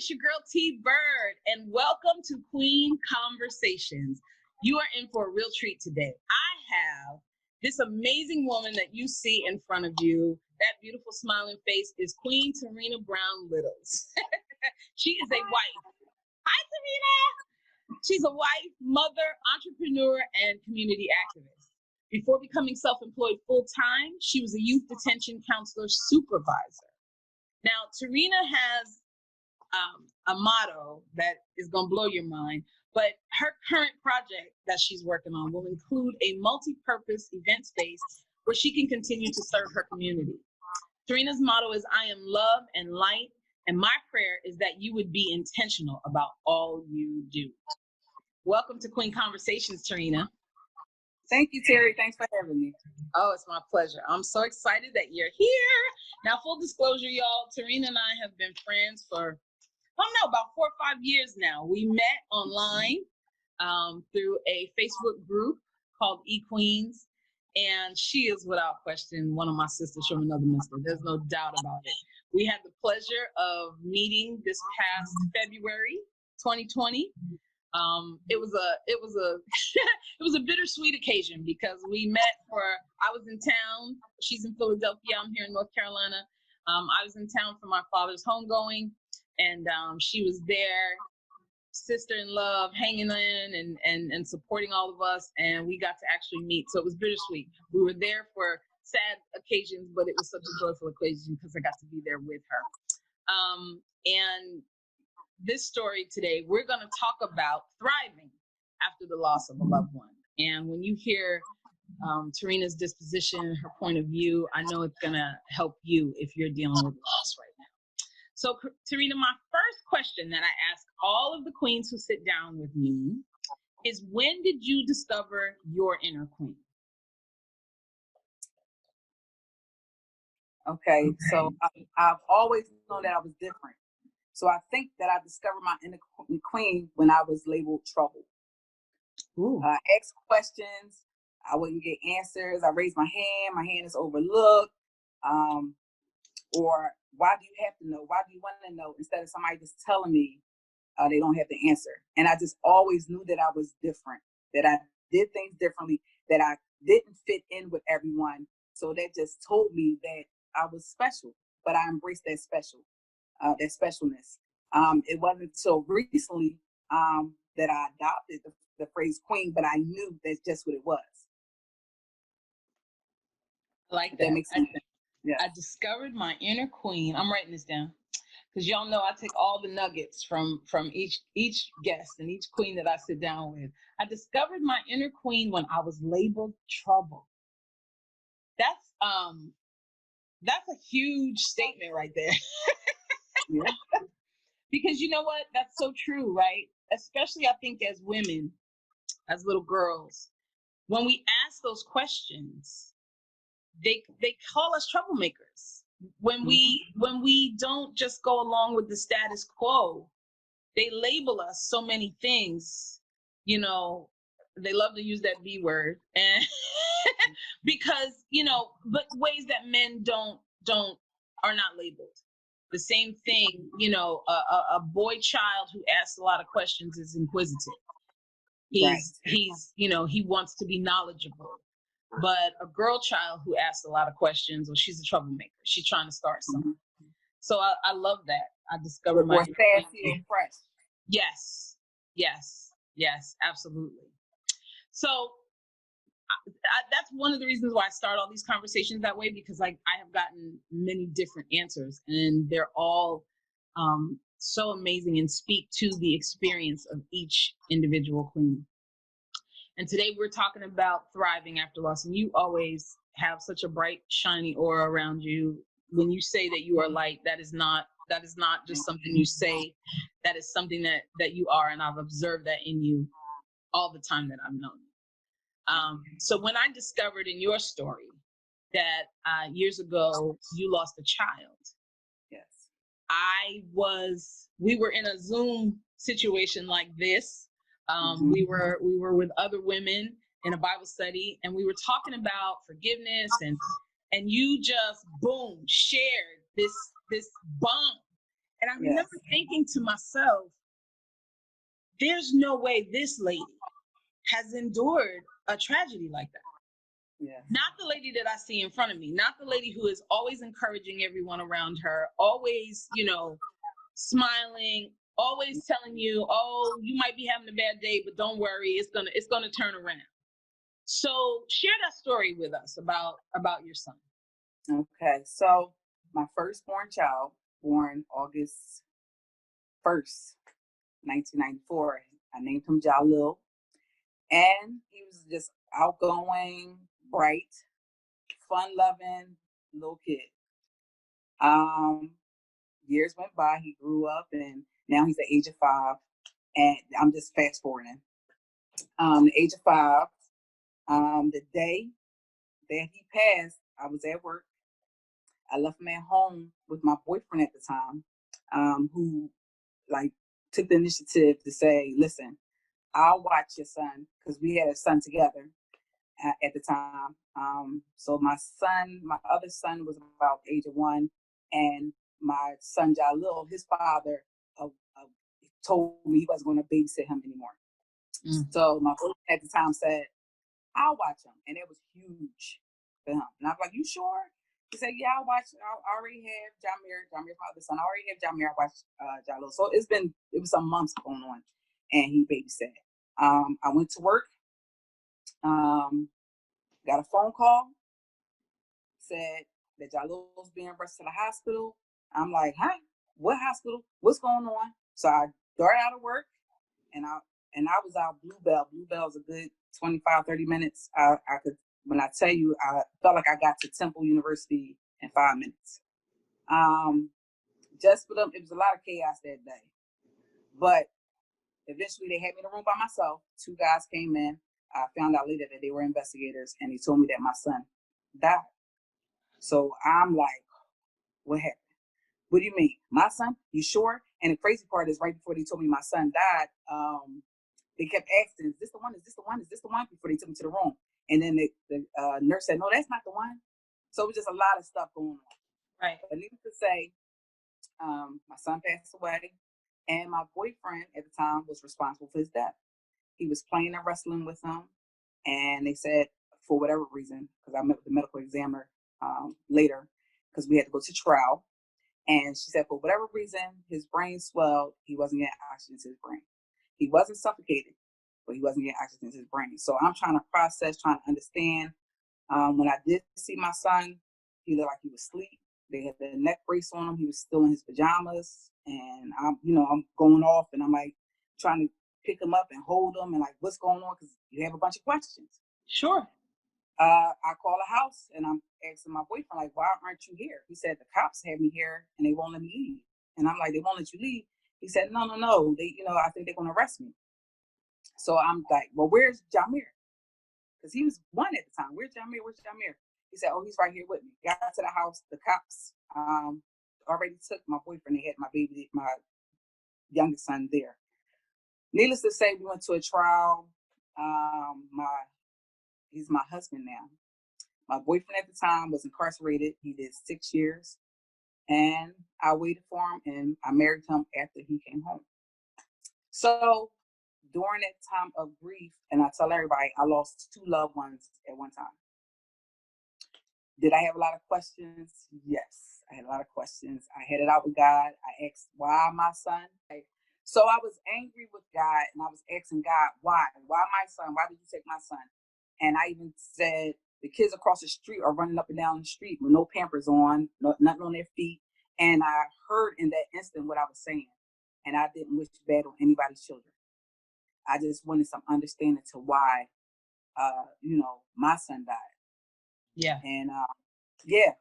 it's your girl T Bird, and welcome to Queen Conversations. You are in for a real treat today. I have this amazing woman that you see in front of you. That beautiful smiling face is Queen Terrina Brown-Littles. She is a wife. Hi, Terrina. She's a wife, mother, entrepreneur, and community activist. Before becoming self-employed full-time, she was a youth detention counselor supervisor. Now, Terrina has a motto that is going to blow your mind, but her current project that she's working on will include a multi-purpose event space where she can continue to serve her community. Terrina's motto is, I am love and light, and my prayer is that you would be intentional about all you do. Welcome to Queen Conversations, Terrina. Thank you, Terry. Thanks for having me. Oh, it's my pleasure. I'm so excited that you're here. Now, full disclosure, y'all, Terrina and I have been friends for, I don't know, about 4 or 5 years now. We met online through a Facebook group called eQueens, and she is without question one of my sisters from another mister. There's no doubt about it. We had the pleasure of meeting this past February 2020. It was a bittersweet occasion because we met I was in town. She's in Philadelphia. I'm here in North Carolina. I was in town for my father's homegoing, and she was there, sister in love, hanging in and supporting all of us, and we got to actually meet. So it was bittersweet. We were there for sad occasions, but it was such a joyful occasion because I got to be there with her. And this story today, we're going to talk about thriving after the loss of a loved one. And when you hear Terrina's disposition, her point of view, I know it's going to help you if you're dealing with loss right now. So, Terrina, my first question that I ask all of the queens who sit down with me is, when did you discover your inner queen? Okay, so I've always known that I was different. So I think that I discovered my inner queen when I was labeled trouble. I asked questions, I wouldn't get answers. I raised my hand is overlooked. Or why do you have to know? Why do you want to know? Instead of somebody just telling me they don't have the answer. And I just always knew that I was different, that I did things differently, that I didn't fit in with everyone. So that just told me that I was special, but I embraced that specialness. It wasn't until recently that I adopted the phrase queen, but I knew that's just what it was. I like that. That makes sense. Yeah. I discovered my inner queen. I'm writing this down because y'all know I take all the nuggets from each guest and each queen that I sit down with. I discovered my inner queen when I was labeled trouble. That's a huge statement right there. Yeah. Because you know what? That's so true, right? Especially I think as women, as little girls, when we ask those questions, they call us troublemakers. When we don't just go along with the status quo, they label us so many things. You know, they love to use that B word, and because but ways that men are not labeled. The same thing, a boy child who asks a lot of questions is inquisitive. He wants to be knowledgeable. But a girl child who asks a lot of questions, well, she's a troublemaker. She's trying to start something. So I love that. I discovered my sassy and fresh. Yes, absolutely. So that's one of the reasons why I start all these conversations that way, because I have gotten many different answers, and they're all so amazing and speak to the experience of each individual queen. And today we're talking about thriving after loss. And you always have such a bright, shiny aura around you. When you say that you are light, that is not just something you say. That is something that you are. And I've observed that in you all the time that I've known you. So when I discovered in your story that years ago you lost a child, yes, we were in a Zoom situation like this. We were with other women in a Bible study, and we were talking about forgiveness, and you just boom shared this bomb, And I Yes. remember thinking to myself, there's no way this lady has endured a tragedy like that. Yes. Not the lady that I see in front of me, not the lady who is always encouraging everyone around her, always, smiling, always telling you, oh, you might be having a bad day, but don't worry, it's gonna turn around. So share that story with us about your son. Okay. So my firstborn child, born August 1st, 1994, I named him Jalil. And he was just outgoing, bright, fun-loving little kid. Um, Years went by. He grew up, and now he's the age of 5. And I'm just fast forwarding. The age of 5, the day that he passed, I was at work. I left him at home with my boyfriend at the time, who like took the initiative to say, "Listen, I'll watch your son," because we had a son together at the time. So my other son was about the age of 1, and my son Jalil, his father, uh, uh, told me he wasn't going to babysit him anymore. So my boyfriend at the time said, "I'll watch him," and it was huge for him. And I was like, "You sure?" He said, "Yeah, I'll watch. I already have Jamir. Jamir's my other son. I already have Jamir. I watched Jalil." So it was some months going on, and he babysat. I went to work. Um, got a phone call, said that Jalil's being rushed to the hospital. I'm like, "Huh? What hospital? What's going on?" So I darted out of work, and I was out Bluebell. Bluebell's a good 25, 30 minutes. I could, when I tell you, I felt like I got to Temple University in 5 minutes. Just for them, it was a lot of chaos that day. But eventually they had me in a room by myself. 2 guys came in. I found out later that they were investigators, and they told me that my son died. So I'm like, what happened? What do you mean? My son? You sure? And the crazy part is right before they told me my son died, they kept asking, "Is this the one? Is this the one? Is this the one?" before they took me to the room. And then the nurse said, "No, that's not the one." So it was just a lot of stuff going on. Right. But needless to say, my son passed away, and my boyfriend at the time was responsible for his death. He was playing and wrestling with him, and they said, for whatever reason, because I met with the medical examiner later, because we had to go to trial. And she said, for whatever reason, his brain swelled. He wasn't getting oxygen to his brain. He wasn't suffocated, but he wasn't getting oxygen to his brain. So I'm trying to process, trying to understand. When I did see my son, he looked like he was asleep. They had the neck brace on him. He was still in his pajamas. And I'm going off, and I'm like trying to pick him up and hold him and like, what's going on? Because you have a bunch of questions. Sure. I call a house, and I'm asking my boyfriend, like, why aren't you here? He said, the cops have me here and they won't let me leave. And I'm like, they won't let you leave? He said, no, no, no. I think they're going to arrest me. So I'm like, well, where's Jamir? Because he was 1 at the time. Where's Jamir? Where's Jamir? He said, oh, he's right here with me. Got to the house. The cops already took my boyfriend. They had my youngest son there. Needless to say, we went to a trial. He's my husband now. My boyfriend at the time was incarcerated. He did 6 years. And I waited for him, and I married him after he came home. So during that time of grief, and I tell everybody, I lost 2 loved ones at one time. Did I have a lot of questions? Yes, I had a lot of questions. I had it out with God. I asked, why my son? So I was angry with God, and I was asking God, why? Why my son? Why did you take my son? And I even said, the kids across the street are running up and down the street with no Pampers on, nothing on their feet. And I heard in that instant what I was saying. And I didn't wish bad on anybody's children. I just wanted some understanding to why, my son died. Yeah. And yeah.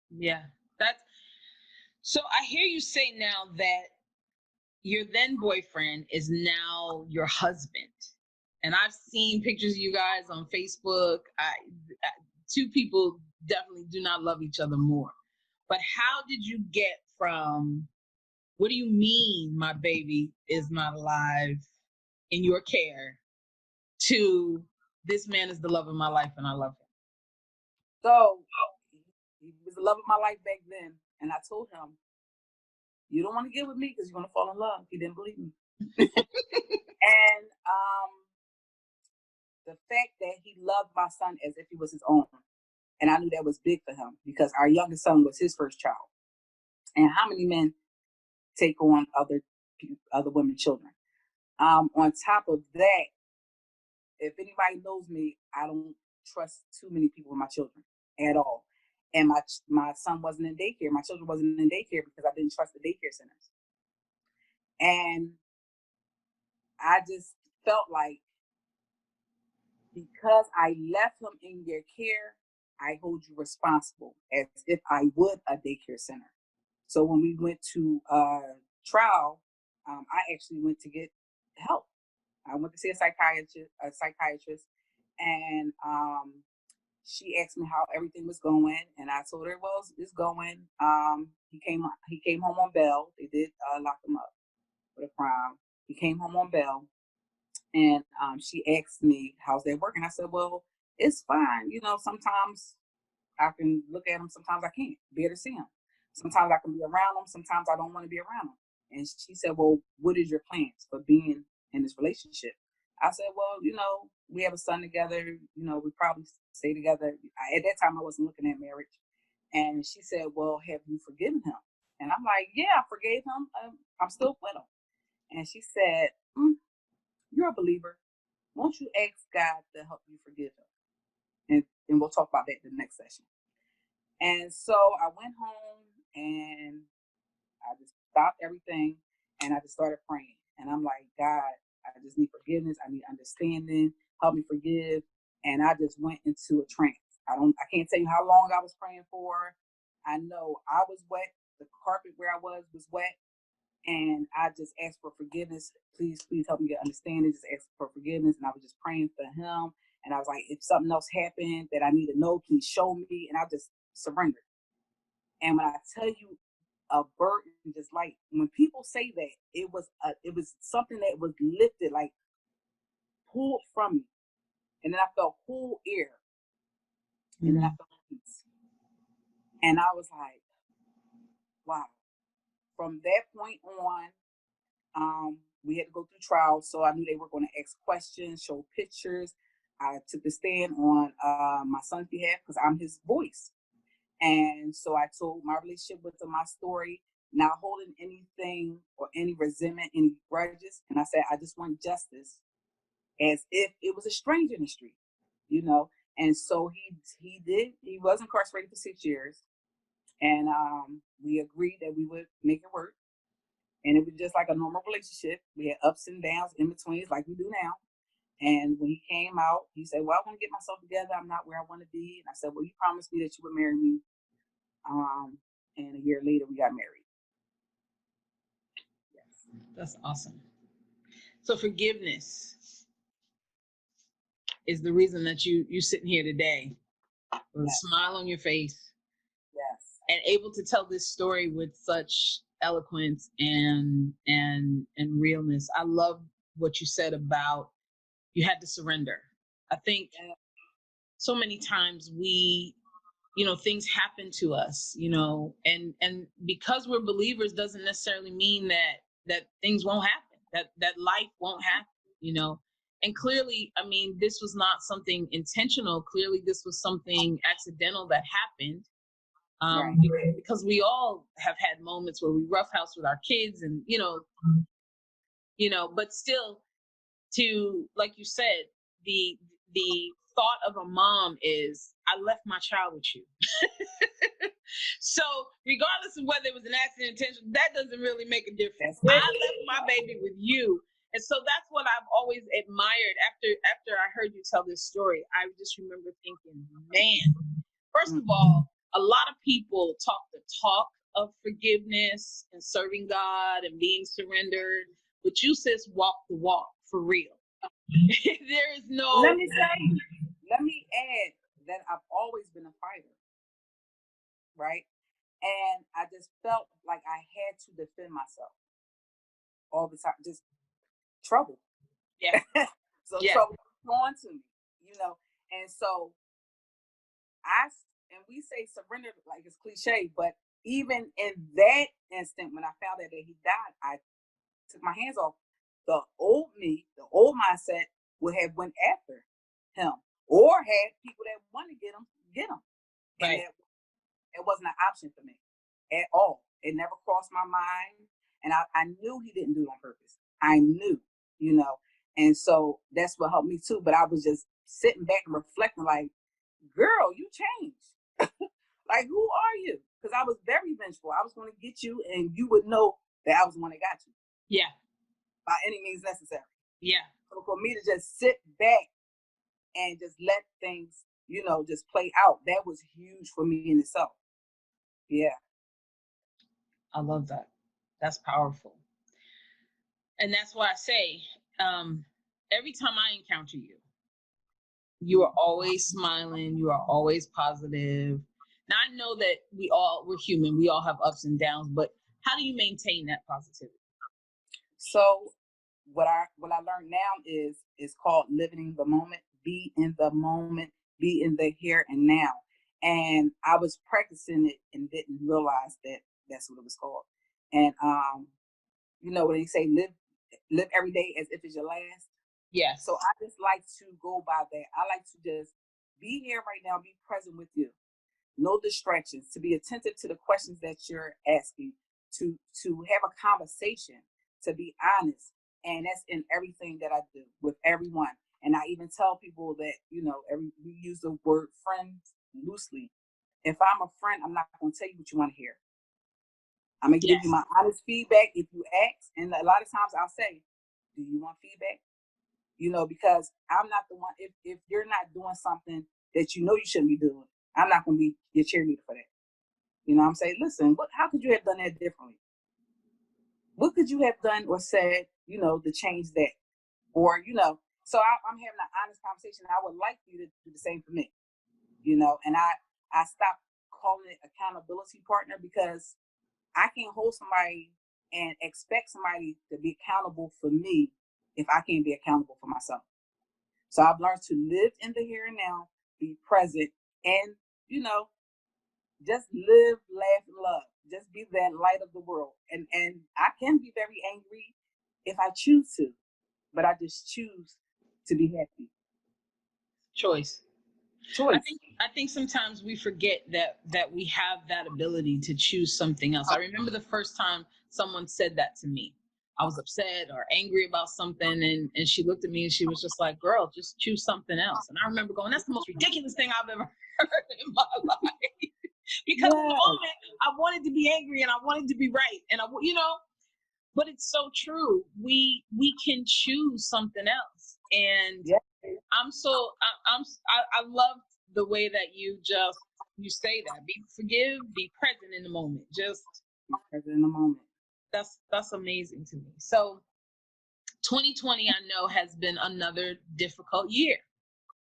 Yeah. That's so I hear you say now that your then boyfriend is now your husband. And I've seen pictures of you guys on Facebook. Two people definitely do not love each other more. But how did you get from, what do you mean my baby is not alive in your care, to this man is the love of my life and I love him? So he was the love of my life back then. And I told him, you don't want to get with me because you're going to fall in love. He didn't believe me. And the fact that he loved my son as if he was his own. And I knew that was big for him because our youngest son was his first child. And how many men take on other women's children? On top of that, if anybody knows me, I don't trust too many people with my children at all. And my son wasn't in daycare. My children wasn't in daycare because I didn't trust the daycare centers. And I just felt like because I left him in your care, I hold you responsible as if I would a daycare center. So when we went to trial, I actually went to get help. I went to see a psychiatrist, and she asked me how everything was going, and I told her, well, it's going. He came home on bail. They did lock him up for the crime. He came home on bail, and she asked me, how's that working? I said, well, it's fine. You know, sometimes I can look at him, sometimes I can't bear to see him. Sometimes I can be around him, sometimes I don't want to be around him. And she said, well, what is your plans for being in this relationship? I said, well, you know, we have a son together. You know, we probably stay together. At that time, I wasn't looking at marriage. And she said, well, have you forgiven him? And I'm like, yeah, I forgave him. I'm still with him. And she said, you're a believer. Won't you ask God to help you forgive him? And we'll talk about that in the next session. And so I went home and I just stopped everything and I just started praying. And I'm like, God, I just need forgiveness. I need understanding. Help me forgive. And I just went into a trance. I can't tell you how long I was praying for. I know I was wet. The carpet where I was wet. And I just asked for forgiveness. Please help me get understanding. Just ask for forgiveness. And I was just praying for him. And I was like, if something else happened that I need to know, please show me. And I just surrendered. And when I tell you a burden, just like when people say that, it was something that was lifted, like pulled from me. And then I felt cool air. And then I felt peace. And I was like, wow. From that point on, we had to go through trial. So I knew they were going to ask questions, show pictures. I took the stand on my son's behalf because I'm his voice. And so I told my relationship with him, my story, not holding anything or any resentment, any grudges. And I said, I just want justice as if it was a stranger in the street, you know? And so he did. He was incarcerated for 6 years. And we agreed that we would make it work. And it was just like a normal relationship. We had ups and downs in between, like we do now. And when he came out, he said, well, I want to get myself together. I'm not where I want to be. And I said, well, you promised me that you would marry me. And a year later, we got married. Yes. That's awesome. So forgiveness is the reason that you're sitting here today with a smile on your face. Yes. And able to tell this story with such eloquence and realness. I love what you said about you had to surrender. I think so many times we, things happen to us, and because we're believers doesn't necessarily mean that things won't happen, that life won't happen, and clearly, I mean, this was not something intentional. Clearly this was something accidental that happened. Right. Because we all have had moments where we roughhouse with our kids and, but still, to, like you said, the thought of a mom is, I left my child with you. So regardless of whether it was an accident, intention, that doesn't really make a difference. I left my baby with you. And so that's what I've always admired. After I heard you tell this story, I just remember thinking, man, first of all, a lot of people talk the talk of forgiveness and serving God and being surrendered, but you sis walk the walk for real. There is no. Let me add that I've always been a fighter, right? And I just felt like I had to defend myself all the time, just trouble. Yeah. So trouble on to me, and so we say surrender like it's cliche, but even in that instant, when I found out that he died, I took my hands off. The old me, the old mindset would have went after him or had people that want to get him. And Right. that it wasn't an option for me at all. It never crossed my mind. And I knew he didn't do it on purpose. I knew, you know. And so that's what helped me too. But I was just sitting back and reflecting like, girl, you changed. Like, who are you? Because I was very vengeful. I was going to get you and you would know that I was the one that got you. Yeah. By any means necessary. Yeah. So for me to just sit back and just let things, you know, just play out, that was huge for me in itself. Yeah. I love that. That's powerful. And that's why I say, every time I encounter you, you are always smiling. You are always positive. Now I know that we're human. We all have ups and downs, but how do you maintain that positivity? So what I learned now is called living in the moment. Be in the moment. Be in the here and now. And I was practicing it and didn't realize that that's what it was called. And you know when they say live every day as if it's your last. Yes. So I just like to go by that. I like to just be here right now, be present with you. No distractions, to be attentive to the questions that you're asking, to have a conversation, to be honest. And that's in everything that I do with everyone. And I even tell people that, you know, we use the word friends loosely. If I'm a friend, I'm not going to tell you what you want to hear. I'm going to give you Yes. my honest feedback if you ask. And a lot of times I'll say, do you want feedback? You know, because I'm not the one, if you're not doing something that you know you shouldn't be doing, I'm not going to be your cheerleader for that. You know what I'm saying? Listen, how could you have done that differently? What could you have done or said, you know, to change that? Or, you know, so I'm having an honest conversation. I would like you to do the same for me, you know, and I stopped calling it accountability partner because I can't hold somebody and expect somebody to be accountable for me if I can't be accountable for myself. So I've learned to live in the here and now, be present, and, you know, just live, laugh, and love. Just be that light of the world. And I can be very angry if I choose to, but I just choose to be happy. Choice. Choice. I think sometimes we forget that we have that ability to choose something else. I remember the first time someone said that to me. I was upset or angry about something, and she looked at me and she was just like, girl, just choose something else. And I remember going, that's the most ridiculous thing I've ever heard in my life. Because in the Yeah. moment I wanted to be angry and I wanted to be right. And but it's so true. We can choose something else. And Yeah. I love the way that you say that. Be present in the moment. Just Be present in the moment. that's amazing to me. So 2020 I know has been another difficult year.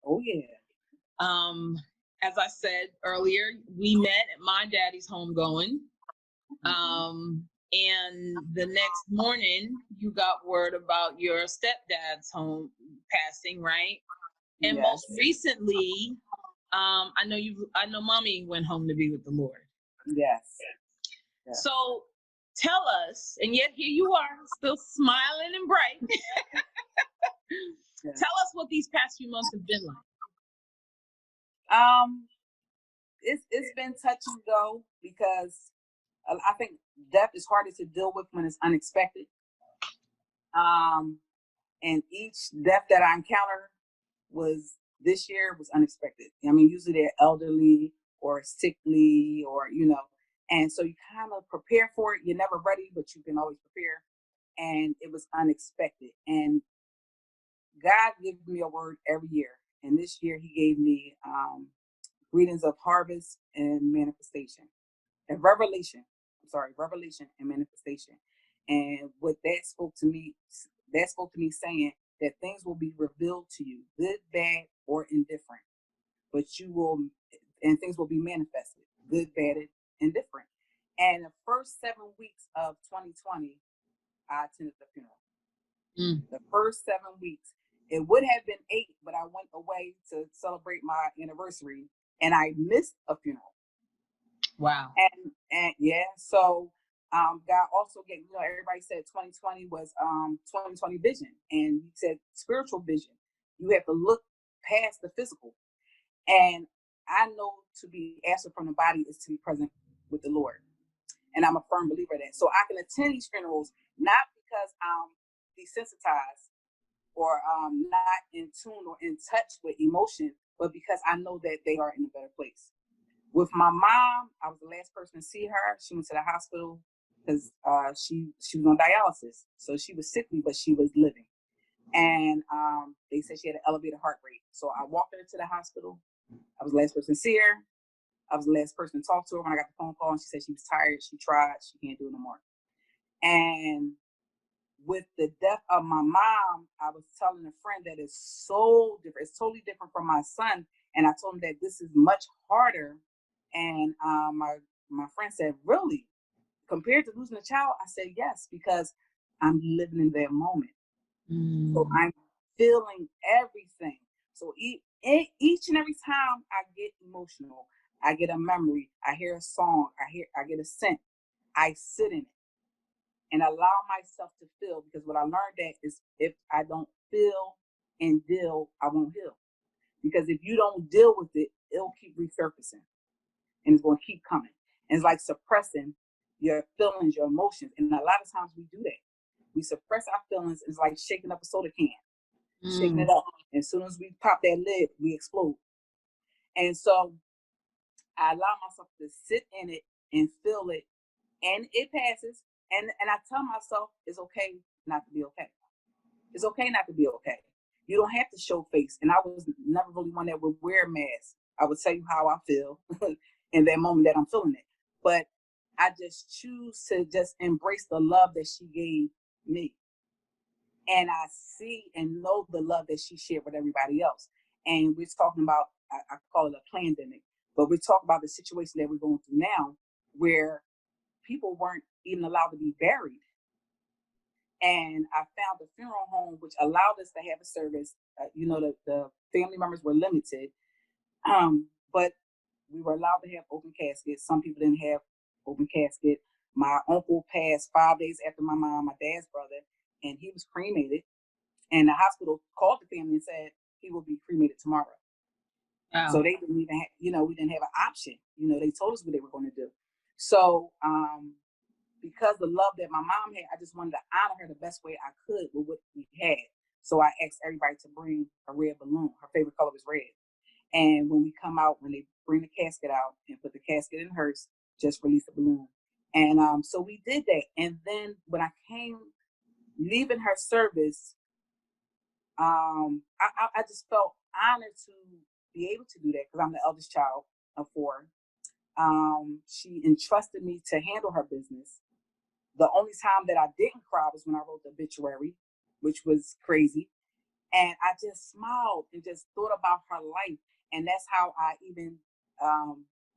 Oh yeah. Um as I said earlier, we met at my daddy's homegoing. Mm-hmm. And the next morning you got word about your stepdad's home passing, right? And most Yes. recently, I know mommy went home to be with the Lord. Yes. Yes. So tell us, and yet here you are, still smiling and bright. Yes. Tell us what these past few months have been like. Um, it's been touch and go because I think death is harder to deal with when it's unexpected. Um, and each death that I encountered was this year was unexpected. I mean, usually they're elderly or sickly or, you know, and so you kind of prepare for it. You're never ready, but you can always prepare. And it was unexpected. And God gives me a word every year. And this year he gave me greetings of harvest and manifestation and revelation. I'm sorry, revelation and manifestation. And what that spoke to me saying that things will be revealed to you, good, bad, or indifferent. But you will, and things will be manifested, good, bad, and indifferent. And the first 7 weeks of 2020, I attended the funeral. Mm. The first 7 weeks. It would have been 8, but I went away to celebrate my anniversary and I missed a funeral. Wow. And yeah, so God also gave, everybody said 2020 was 2020 vision, and he said spiritual vision. You have to look past the physical. And I know to be absent from the body is to be present with the Lord. And I'm a firm believer of that. So I can attend these funerals not because I'm desensitized or not in tune or in touch with emotion, but because I know that they are in a better place. With my mom, I was the last person to see her. She went to the hospital because she was on dialysis. So she was sickly, but she was living. And they said she had an elevated heart rate. So I walked her to the hospital. I was the last person to see her. I was the last person to talk to her when I got the phone call, and she said she was tired. She tried. She can't do it no more. And with the death of my mom, I was telling a friend that it's so different. It's totally different from my son. And I told him that this is much harder. And my friend said, really? Compared to losing a child? I said, yes, because I'm living in that moment. So I'm feeling everything. So each and every time I get emotional, I get a memory, I hear a song, I get a scent, I sit in it and allow myself to feel, because what I learned that is if I don't feel and deal, I won't heal. Because if you don't deal with it, it'll keep resurfacing and it's going to keep coming. And it's like suppressing your feelings, your emotions. And a lot of times we do that. We suppress our feelings. It's like shaking up a soda can, shaking it up. And as soon as we pop that lid, we explode. And so I allow myself to sit in it and feel it, and it passes. And I tell myself it's okay not to be okay. It's okay not to be okay. You don't have to show face. And I was never really one that would wear a mask. I would tell you how I feel in that moment that I'm feeling it. But I just choose to just embrace the love that she gave me. And I see and know the love that she shared with everybody else. And we're talking about, I call it a pandemic, but we're talking about the situation that we're going through now where people weren't even allowed to be buried. And I found a funeral home which allowed us to have a service. The family members were limited, but we were allowed to have open caskets. Some people didn't have open casket. My uncle passed 5 days after my mom, my dad's brother, and he was cremated. And the hospital called the family and said he will be cremated tomorrow. Wow. So they didn't even have, we didn't have an option. They told us what they were going to do. So because the love that my mom had, I just wanted to honor her the best way I could with what we had. So I asked everybody to bring a red balloon. Her favorite color was red. And when we come out, when they bring the casket out and put the casket in hers, just release the balloon. And so we did that. And then when I came leaving her service, I just felt honored to be able to do that because I'm the eldest child of 4. She entrusted me to handle her business. The only time that I didn't cry was when I wrote the obituary, which was crazy. And I just smiled and just thought about her life. And that's how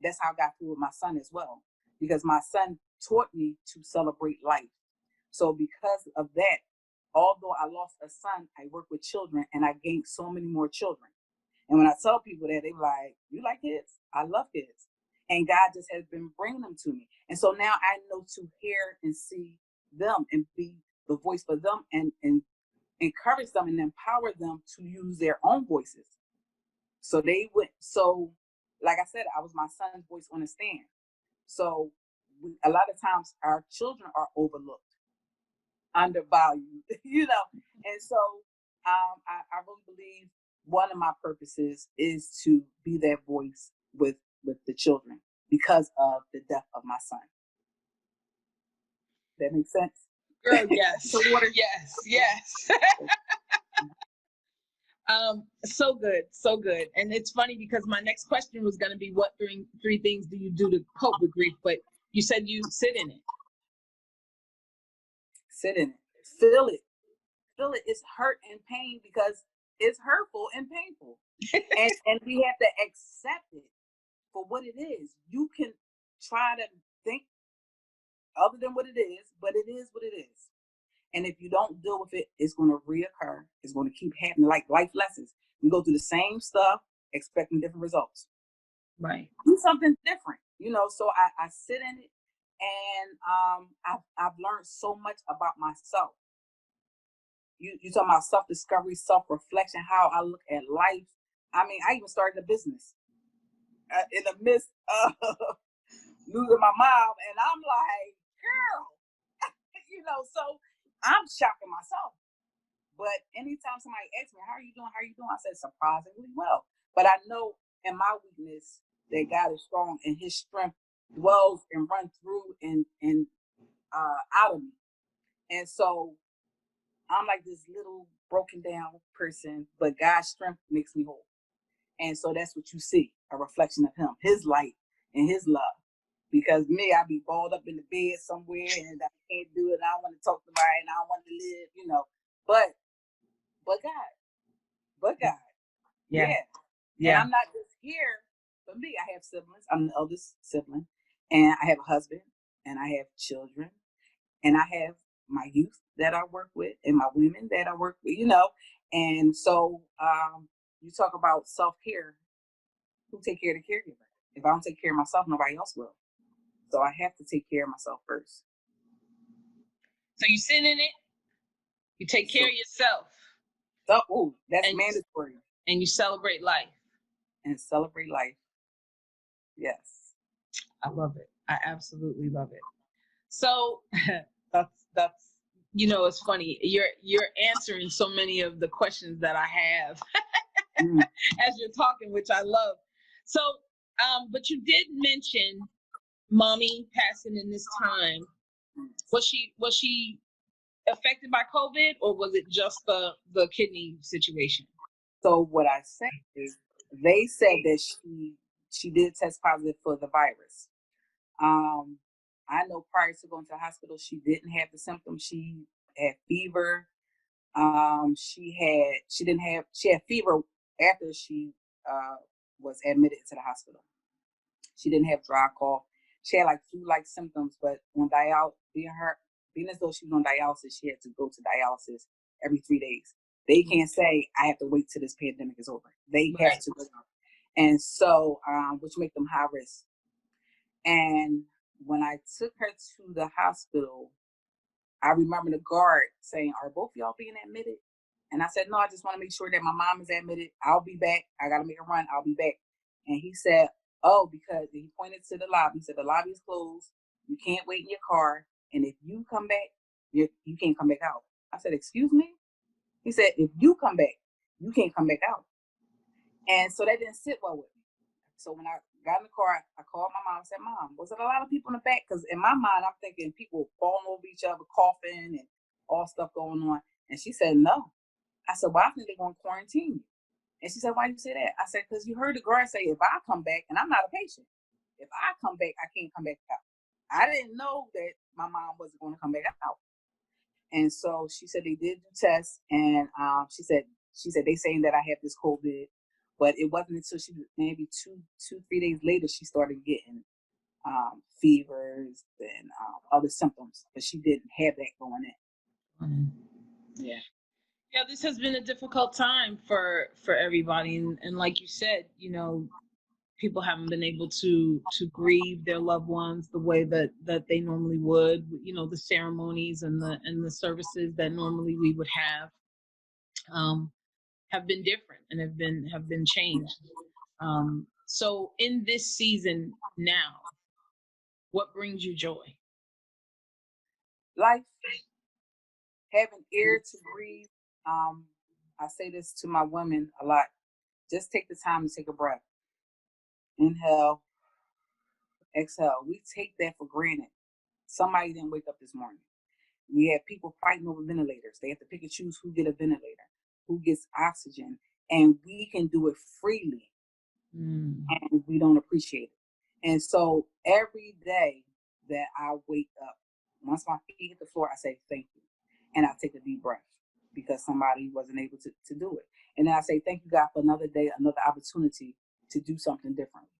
that's how I got through with my son as well. Because my son taught me to celebrate life. So because of that, although I lost a son, I work with children and I gained so many more children. And when I tell people that, they're like, you like kids? I love kids. And God just has been bringing them to me. And so now I know to hear and see them and be the voice for them and encourage them and empower them to use their own voices. So like I said, I was my son's voice on the stand. So a lot of times our children are overlooked, undervalued, And so I really believe one of my purposes is to be that voice with the children because of the death of my son. That makes sense? Girl, yes. Yes. So good, so good. And it's funny because my next question was going to be, what three things do you do to cope with grief? But you said you sit in it. Sit in it. Feel it. Feel it. It's hurt and pain because it's hurtful and painful. and we have to accept it for what it is. You can try to think other than what it is, but it is what it is. And if you don't deal with it, it's going to reoccur. It's going to keep happening, like life lessons. We go through the same stuff, expecting different results. Right. Do something different. You know, so I sit in it, and I've learned so much about myself. You talking about self discovery, self reflection, how I look at life. I mean, I even started a business in the midst of losing my mom, and I'm like, girl, you know. So I'm shocking myself. But anytime somebody asks me, "How are you doing? How are you doing?" I said, "Surprisingly well." But I know in my weakness that God is strong, and His strength dwells and runs through and out of me. And so I'm like this little broken down person, but God's strength makes me whole. And so that's what you see, a reflection of Him, His light and His love. Because me, I be balled up in the bed somewhere and I can't do it. And I don't want to talk to somebody and I don't want to live, you know. But God, but God. Yeah. Yeah. And Yeah. I'm not just here for me. I have siblings. I'm the eldest sibling. And I have a husband and I have children. And I have my youth that I work with and my women that I work with, you know. And so you talk about self-care. Who take care of the caregiver? If I don't take care of myself, nobody else will. So I have to take care of myself first. So you sit in it, you take care So, of yourself, that's and mandatory. and you celebrate life. And celebrate life. Yes. I love it. I absolutely love it. So that's it's funny. You're answering so many of the questions that I have Mm. as you're talking, which I love. So, but you did mention mommy passing in this time. Was she affected by COVID, or was it just the kidney situation? So what I say is they said that she did test positive for the virus. Um, I know prior to going to the hospital, she didn't have the symptoms. She had fever. She had fever after she uh, was admitted to the hospital. She didn't have dry cough. She had like flu-like symptoms, but on being as though she was on dialysis, she had to go to dialysis every 3 days. They can't say I have to wait till this pandemic is over. They have Right. to go, and so which make them high risk. And when I took her to the hospital, I remember the guard saying, "Are both y'all being admitted?" And I said, "No, I just want to make sure that my mom is admitted. I'll be back. I got to make a run. I'll be back." And he said, "Oh, because," he pointed to the lobby. He said, "The lobby is closed. You can't wait in your car. And if you come back, you can't come back out." I said, "Excuse me?" He said, "If you come back, you can't come back out." And so that didn't sit well with me. So when I got in the car, I called my mom and said, "Mom, was it a lot of people in the back?" Because in my mind, I'm thinking people falling over each other, coughing, and all stuff going on. And she said, "No." I said, "Well, I think they're going to quarantine you." And she said, "Why you say that?" I said, "Because you heard the guard say, if I come back, and I'm not a patient, if I come back, I can't come back out." I didn't know that my mom wasn't going to come back out. And so she said they did do tests, and she said they saying that I have this COVID, but it wasn't until she maybe 3 days later she started getting fevers and other symptoms, but she didn't have that going in. Yeah. Yeah, this has been a difficult time for everybody, and like you said, people haven't been able to grieve their loved ones the way that they normally would. The ceremonies and the services that normally we would um, have been different and have been changed. So in this season now, what brings you joy? Life, having air to breathe. I say this to my women a lot. Just take the time to take a breath. Inhale, exhale. We take that for granted. Somebody didn't wake up this morning. We have people fighting over ventilators. They have to pick and choose who get a ventilator, who gets oxygen, and we can do it freely, and we don't appreciate it. And so every day that I wake up, once my feet hit the floor, I say thank you, and I take a deep breath because somebody wasn't able to do it. And then I say thank you, God, for another day, another opportunity to do something differently.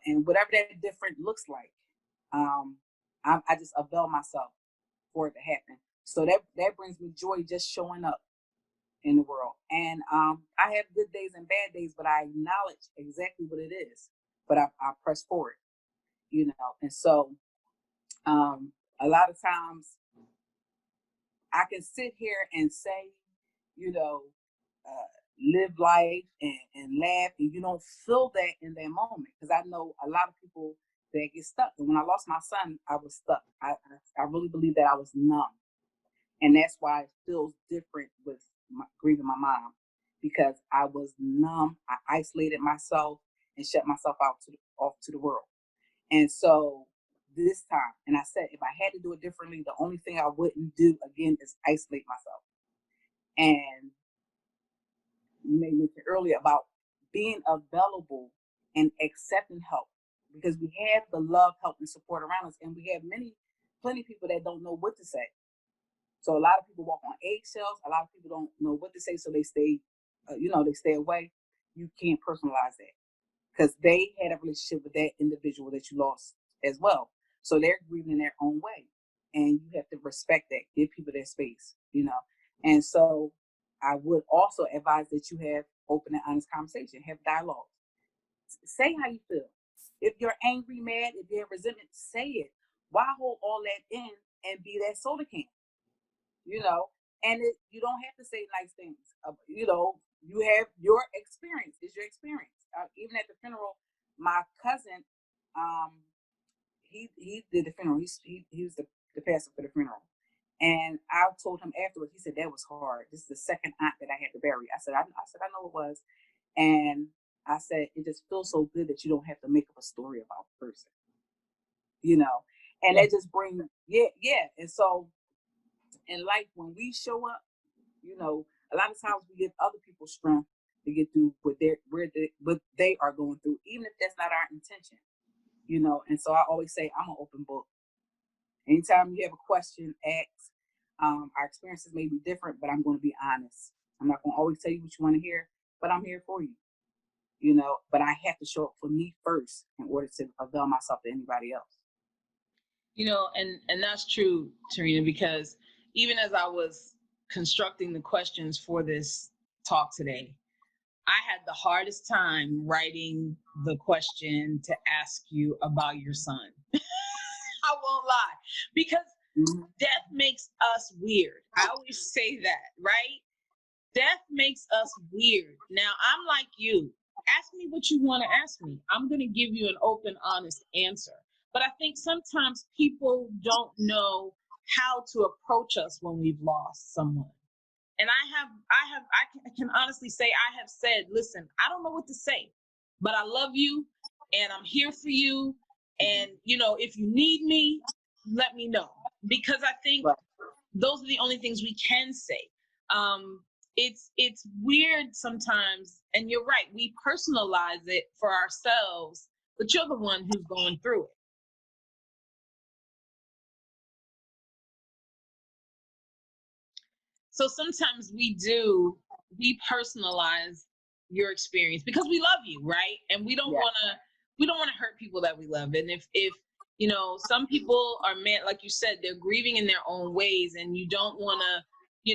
And whatever that different looks like, um, I just avail myself for it to happen. So that brings me joy just showing up in the world. And I have good days and bad days, but I acknowledge exactly what it is. But I press forward. you know. And so a lot of times I can sit here and say, you know, live life and laugh, and you don't feel that in that moment. Because I know a lot of people that get stuck. And when I lost my son, I was stuck. I really believe that I was numb. And that's why it feels different with grieving my mom, because I was numb. I isolated myself and shut myself out off to the world. And so this time, and I said, if I had to do it differently, the only thing I wouldn't do again is isolate myself. And you made mention earlier about being available and accepting help, because we have the love, help, and support around us, and we have plenty of people that don't know what to say. So a lot of people walk on eggshells. A lot of people don't know what to say, so they stay, they stay away. You can't personalize that, because they had a relationship with that individual that you lost as well. So they're grieving in their own way. And you have to respect that, give people their space, you know. And so I would also advise that you have open and honest conversation, have dialogue. Say how you feel. If you're angry, mad, if you have resentment, say it. Why hold all that in and be that soda can? You know, and you don't have to say nice things. You have your experience. It's your experience. Even at the funeral, my cousin, he did the funeral. He was the pastor for the funeral, and I told him afterwards. He said that was hard. This is the second aunt that I had to bury. I know it was, and I said it just feels so good that you don't have to make up a story about the person, you know, and Yeah. that just brings yeah. And so in life, when we show up, you know, a lot of times we give other people strength to get through what they are going through, even if that's not our intention, you know. And so I always say I'm an open book. Anytime you have a question, ask. Our experiences may be different, but I'm going to be honest. I'm not going to always tell you what you want to hear, but I'm here for you, you know. But I have to show up for me first in order to avail myself to anybody else. And that's true, Terrina, because even as I was constructing the questions for this talk today, I had the hardest time writing the question to ask you about your son. I won't lie, because Mm-hmm. death makes us weird. I always say that, right? Death makes us weird. Now, I'm like you. Ask me what you want to ask me. I'm going to give you an open, honest answer. But I think sometimes people don't know how to approach us when we've lost someone. And I can honestly say I have said, listen, I don't know what to say, but I love you and I'm here for you. And, if you need me, let me know. Because I think Right. those are the only things we can say. It's weird sometimes, and you're right, we personalize it for ourselves, but you're the one who's going through it. So sometimes we personalize your experience because we love you, right? And Yeah. we don't want to hurt people that we love. And if some people are meant, like you said, they're grieving in their own ways, and you don't want to.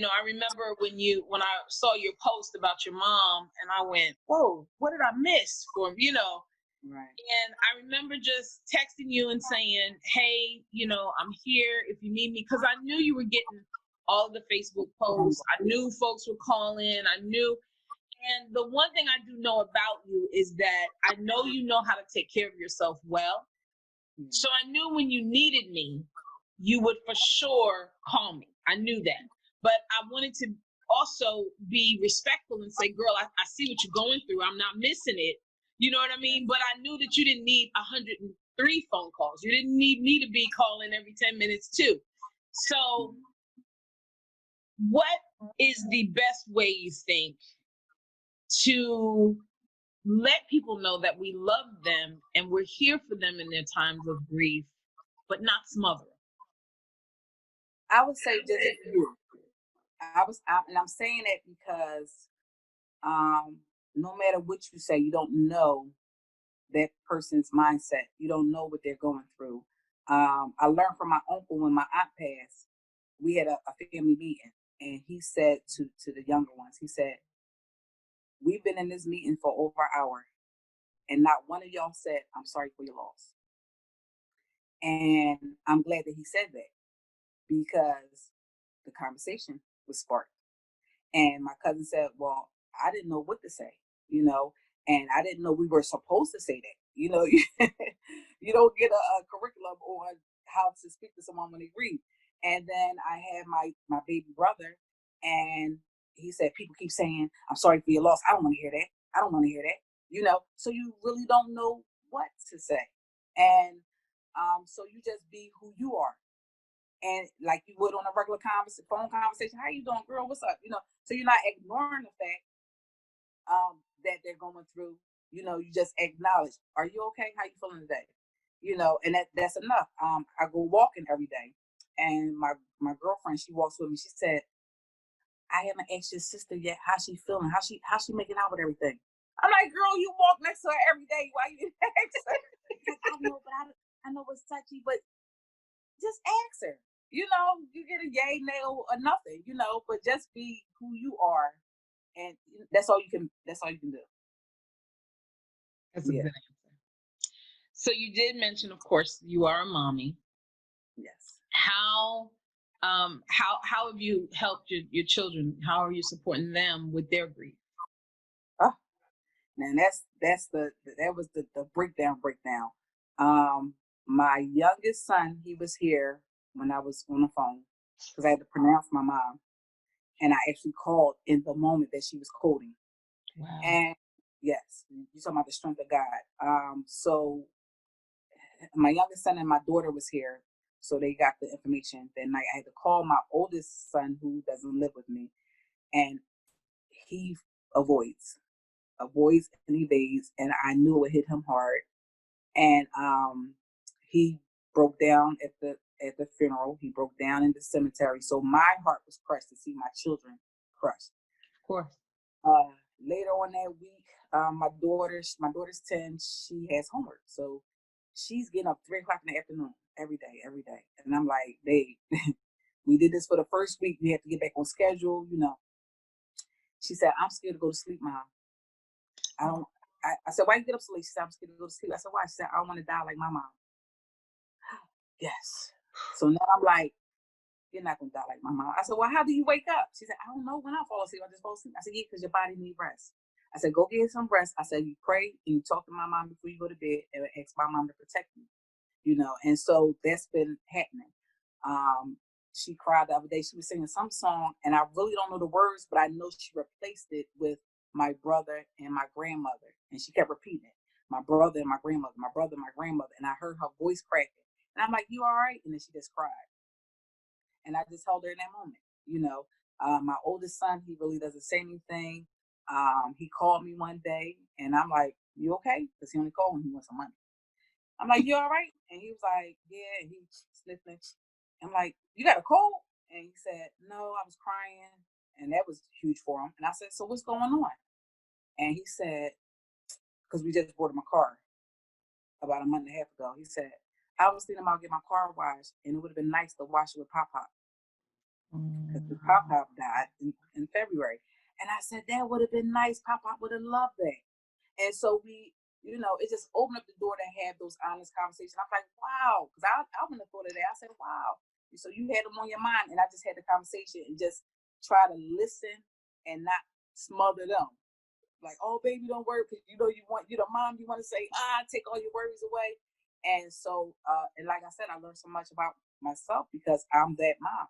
I remember when I saw your post about your mom, and I went, "Whoa, what did I miss?" Right. And I remember just texting you and saying, "Hey, I'm here if you need me," because I knew you were getting all of the Facebook posts. I knew folks were calling. I knew. And the one thing I do know about you is that I know you know how to take care of yourself well. Yeah. So I knew when you needed me, you would for sure call me. I knew that. But I wanted to also be respectful and say, girl, I see what you're going through. I'm not missing it. You know what I mean? But I knew that you didn't need 103 phone calls. You didn't need me to be calling every 10 minutes too. So what is the best way you think to let people know that we love them and we're here for them in their times of grief, but not smother them? I would say just you. And I'm saying that because no matter what you say, you don't know that person's mindset. You don't know what they're going through. I learned from my uncle when my aunt passed. We had a family meeting, and he said to the younger ones, he said, "We've been in this meeting for over an hour, and not one of y'all said, 'I'm sorry for your loss.'" And I'm glad that he said that because the conversation was sparked. And my cousin said, well, I didn't know what to say, you know, and I didn't know we were supposed to say that. You know, you don't get a curriculum on how to speak to someone when they grieve. And then I had my baby brother, and he said, people keep saying, I'm sorry for your loss. I don't want to hear that. I don't want to hear that. You know, so you really don't know what to say. And so you just be who you are, and like you would on a regular phone conversation. How you doing, girl? What's up? You know, so you're not ignoring the fact that they're going through. You know, you just acknowledge, are you okay? How you feeling today? You know, and that's enough. I go walking every day, and my girlfriend, she walks with me. She said, I haven't asked your sister yet how she feeling, how she making out with everything. I'm like, girl, you walk next to her every day. Why you didn't ask her? Like, I know, but I know it's touchy, but just ask her. You know, you get a yay, nail, or nothing. You know, but just be who you are, and that's all you can. That's all you can do. That's a Yeah. good answer. So you did mention, of course, you are a mommy. Yes. How have you helped your children? How are you supporting them with their grief? Oh, man, that was the breakdown. My youngest son, he was here when I was on the phone because I had to pronounce my mom, and I actually called in the moment that she was coding. Wow. And yes, you're talking about the strength of God. So my youngest son and my daughter was here, so they got the information that night. I had to call my oldest son who doesn't live with me, and he avoids, and evades, and I knew it hit him hard. And he broke down at the funeral. He broke down in the cemetery. So my heart was crushed to see my children crushed. Of course. Uh, Later on that week, my daughter's 10. She has homework, so she's getting up 3 o'clock in the afternoon every day. And I'm like, babe, we did this for the first week. We have to get back on schedule. You know, she said, I'm scared to go to sleep, mom. I don't. I said, why you get up so late? She said, I'm scared to go to sleep. I said, why? She said, I don't want to die like my mom. Yes. So now I'm like, you're not gonna die like my mom. I said, well, how do you wake up? She said, I don't know when I fall asleep. I just fall asleep. I said, yeah, because your body needs rest. I said, go get some rest. I said, you pray and you talk to my mom before you go to bed and ask my mom to protect you. You know, and so that's been happening. She cried the other day. She was singing some song, and I really don't know the words, but I know she replaced it with my brother and my grandmother, and she kept repeating it. My brother and my grandmother, my brother and my grandmother, and I heard her voice cracking, and I'm like, "You all right?" And then she just cried, and I just held her in that moment. You know, my oldest son, he really doesn't say anything. He called me one day, and I'm like, "You okay?" Because he only called when he wants some money. I'm like, "You all right?" And he was like, "Yeah." And he was sniffling. I'm like, "You got a cold?" And he said, "No, I was crying." And that was huge for him. And I said, "So what's going on?" And he said, because we just bought him a car about a month and a half ago. He said, I was thinking about getting my car washed, and it would have been nice to wash it with Pop Pop because the Pop Pop died in February. And I said, that would have been nice. Pop Pop would have loved that. And so we, it just opened up the door to have those honest conversations. I'm like, wow, because I wouldn't have thought of that. I said, wow. So you had them on your mind, and I just had the conversation and just try to listen and not smother them. Like, oh, baby, don't worry, because you're the mom, you want to say, take all your worries away. And so, and like I said, I learned so much about myself because I'm that mom.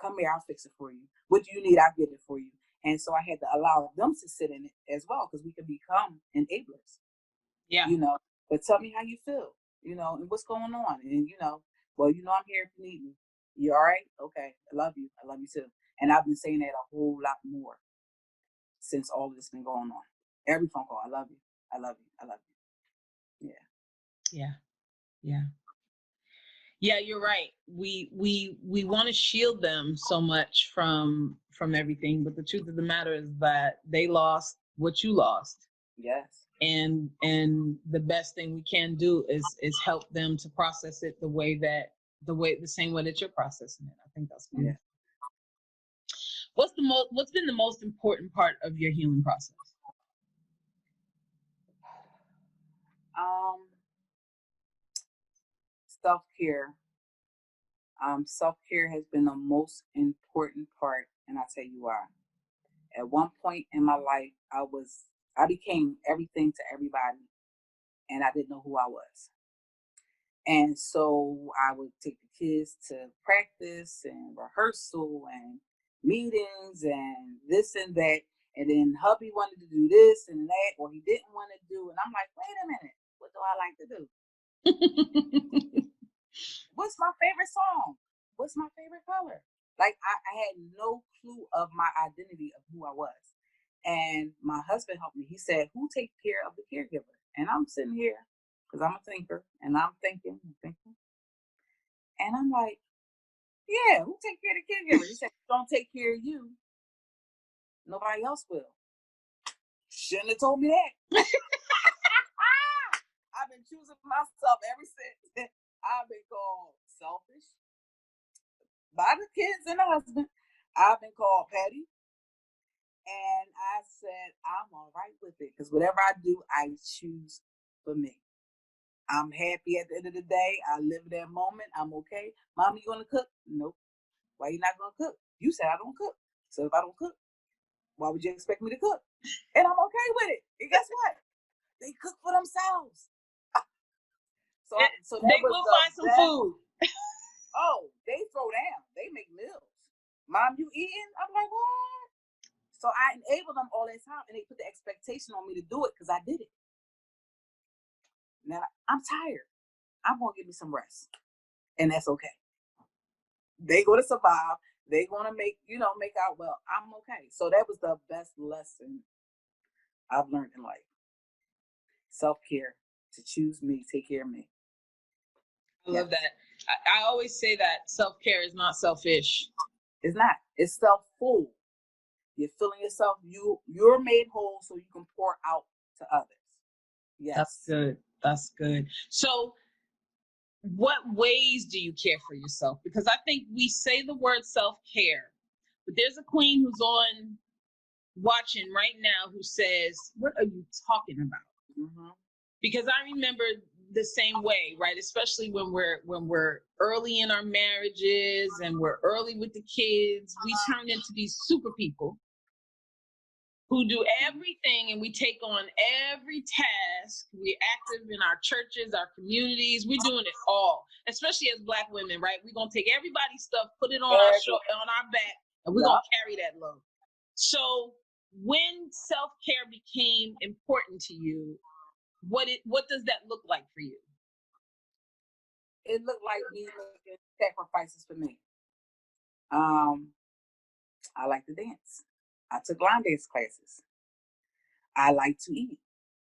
Come here, I'll fix it for you. What do you need? I'll get it for you. And so I had to allow them to sit in it as well because we can become enablers. Yeah. But tell me how you feel, and what's going on. And, well, I'm here if you need me. You all right? Okay. I love you. I love you too. And I've been saying that a whole lot more since all of this been going on. Every phone call, I love you. I love you. I love you. Yeah. Yeah. Yeah. Yeah, you're right. We want to shield them so much from everything, but the truth of the matter is that they lost what you lost. Yes. And the best thing we can do is help them to process it the same way that you're processing it. I think that's wonderful. Yeah. What's been the most important part of your healing process? Um, self-care. Self-care has been the most important part, and I'll tell you why. At one point in my life, I became everything to everybody, and I didn't know who I was. And so I would take the kids to practice and rehearsal and meetings and this and that. And then hubby wanted to do this and that, or he didn't want to do. And I'm like, wait a minute, what do I like to do? What's my favorite song? What's my favorite color? Like I had no clue of my identity of who I was. And my husband helped me. He said, who takes care of the caregiver? And I'm sitting here because I'm a thinker and I'm thinking. And I'm like, yeah, who take care of the caregiver? He said, don't take care of you. Nobody else will. Shouldn't have told me that. I've been choosing myself ever since. I've been called selfish by the kids and the husband. I've been called petty. And I said, I'm all right with it because whatever I do, I choose for me. I'm happy at the end of the day. I live in that moment. I'm okay. Mom, you gonna cook? Nope. Why you not gonna cook? You said I don't cook. So if I don't cook, why would you expect me to cook? And I'm okay with it. And guess what? They cook for themselves. So they will find some food. Oh, they throw down. They make meals. Mom, you eating? I'm like, what? So I enabled them all that time, and they put the expectation on me to do it because I did it. Now I'm tired. I'm gonna give me some rest, and that's okay. They gonna survive. They gonna make out well. I'm okay. So that was the best lesson I've learned in life. Self-care, to choose me, take care of me. I love that. I always say that self-care is not selfish. It's not. It's self-full. You're filling yourself. You're made whole so you can pour out to others. Yes. That's good. That's good. So what ways do you care for yourself? Because I think we say the word self-care, but there's a queen who's on watching right now who says, what are you talking about? Mm-hmm. Because I remember the same way, right? Especially when we're early in our marriages and we're early with the kids, we turn into these super people who do everything, and we take on every task. We're active in our churches, our communities. We're doing it all, especially as Black women, right? We're gonna take everybody's stuff, put it on our back, and we're gonna carry that load. So when self-care became important to you, what does that look like for you? It looked like me making sacrifices for me. I like to dance. I took line dance classes. I like to eat.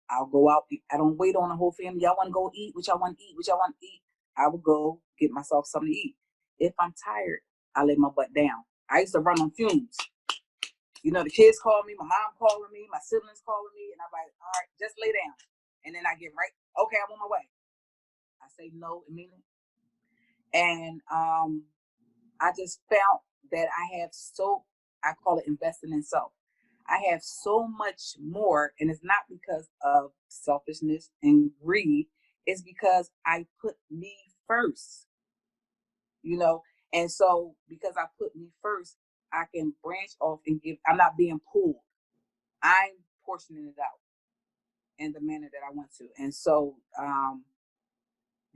I'll go out. I don't wait on the whole family. Y'all want to go eat? What y'all want to eat? What y'all want to eat? I will go get myself something to eat. If I'm tired, I lay my butt down. I used to run on fumes. The kids call me, my mom calling me, my siblings calling me, and I'm like, all right, just lay down. And then I get right, okay, I'm on my way. I say no immediately. And I just found that I call it investing in self. I have so much more, and it's not because of selfishness and greed. It's because I put me first, And so because I put me first, I can branch off and give. I'm not being pulled. I'm portioning it out in the manner that I want to. And so